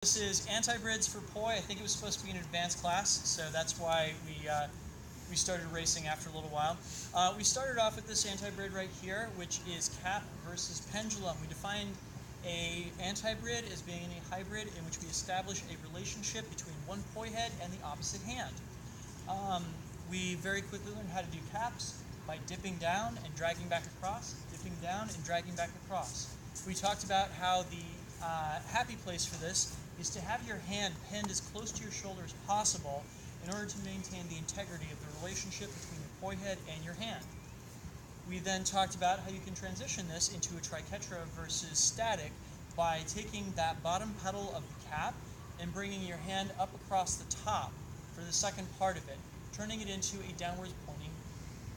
This is anti-brids for poi. I think it was supposed to be an advanced class, so that's why we started racing after a little while. We started off with this anti-brid right here, which is cap versus pendulum. We defined a anti-brid as being a hybrid in which we establish a relationship between one poi head and the opposite hand. We very quickly learned how to do caps by dipping down and dragging back across, dipping down and dragging back across. We talked about how the happy place for this is to have your hand pinned as close to your shoulder as possible in order to maintain the integrity of the relationship between the poi head and your hand. We then talked about how you can transition this into a triquetra versus static by taking that bottom pedal of the cap and bringing your hand up across the top for the second part of it, turning it into a downwards pointing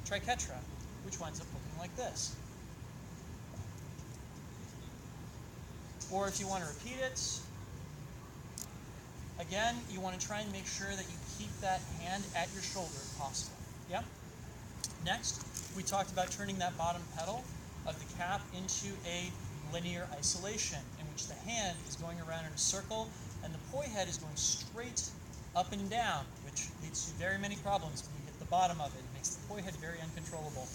triquetra, which winds up looking like this. Or if you want to repeat it, again, you want to try and make sure that you keep that hand at your shoulder if possible. Yeah? Next, we talked about turning that bottom pedal of the cap into a linear isolation in which the hand is going around in a circle and the poi head is going straight up and down, which leads to very many problems when you hit the bottom of it. It makes the poi head very uncontrollable.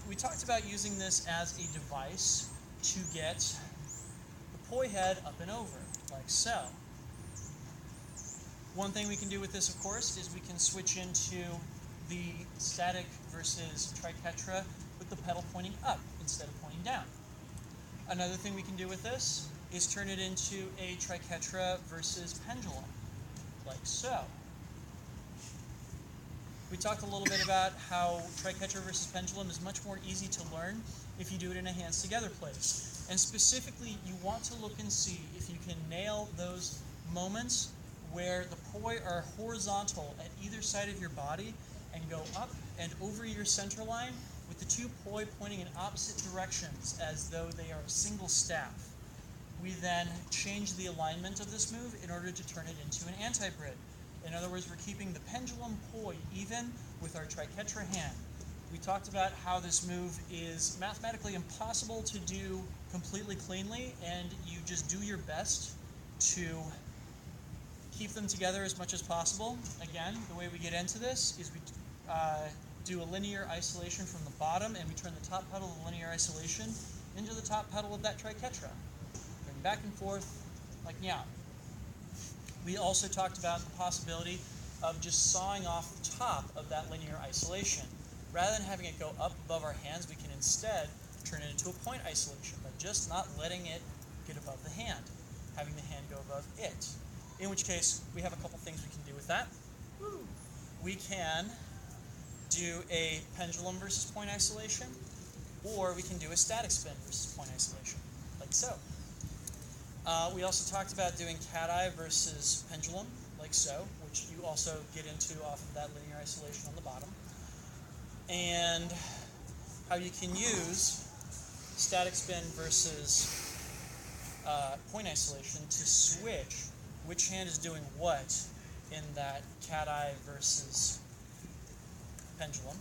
We talked about using this as a device to get the poi head up and over, like so. One thing we can do with this, of course, is we can switch into the static versus triquetra with the pedal pointing up instead of pointing down. Another thing we can do with this is turn it into a triquetra versus pendulum, like so. We talked a little bit about how triquetra versus pendulum is much more easy to learn if you do it in a hands together place. And specifically, you want to look and see if you can nail those moments where the poi are horizontal at either side of your body and go up and over your center line with the two poi pointing in opposite directions as though they are a single staff. We then change the alignment of this move in order to turn it into an anti-brid. In other words, we're keeping the pendulum poi even with our triquetra hand. We talked about how this move is mathematically impossible to do completely cleanly, and you just do your best to keep them together as much as possible. Again, the way we get into this is we do a linear isolation from the bottom, and we turn the top pedal of the linear isolation into the top pedal of that triquetra, going back and forth like meow. We also talked about the possibility of just sawing off the top of that linear isolation. Rather than having it go up above our hands, we can instead turn it into a point isolation by just not letting it get above the hand, having the hand go above it. In which case, we have a couple things we can do with that. We can do a pendulum versus point isolation, or we can do a static spin versus point isolation, like so. We also talked about doing cat-eye versus pendulum, like so, which you also get into off of that linear isolation on the bottom. And how you can use static spin versus point isolation to switch which hand is doing what in that cat-eye versus pendulum.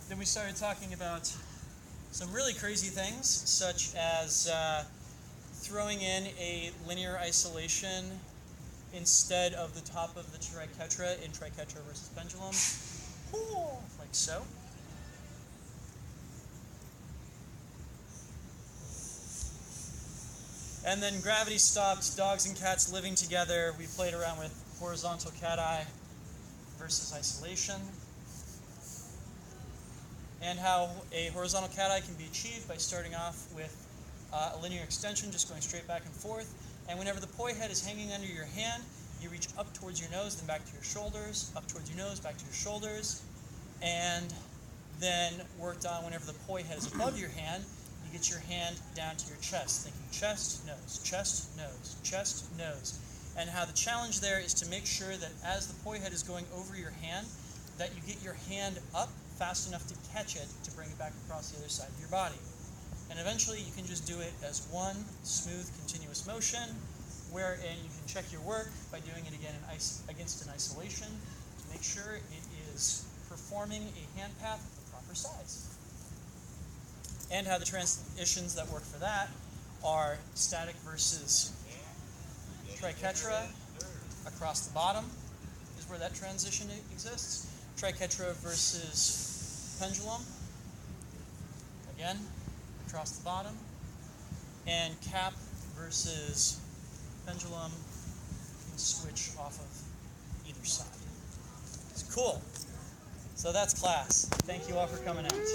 Then we started talking about some really crazy things, such as throwing in a linear isolation instead of the top of the triquetra in triquetra versus pendulum, like so. And then gravity stopped dogs and cats living together. We played around with horizontal cat-eye versus isolation, and how a horizontal cat-eye can be achieved by starting off with a linear extension, just going straight back and forth. And whenever the poi head is hanging under your hand, you reach up towards your nose, then back to your shoulders, up towards your nose, back to your shoulders, and then worked on whenever the poi head is above your hand, you get your hand down to your chest, thinking chest, nose, chest, nose, chest, nose. And how the challenge there is to make sure that as the poi head is going over your hand, that you get your hand up fast enough to catch it to bring it back across the other side of your body. And eventually you can just do it as one smooth, continuous motion, wherein you can check your work by doing it again against an isolation to make sure it is performing a hand path of the proper size. And how the transitions that work for that are static versus triquetra. Across the bottom is where that transition exists. Triquetra versus pendulum. Again, across the bottom. And cap versus pendulum. You can switch off of either side. It's cool. So that's class. Thank you all for coming out.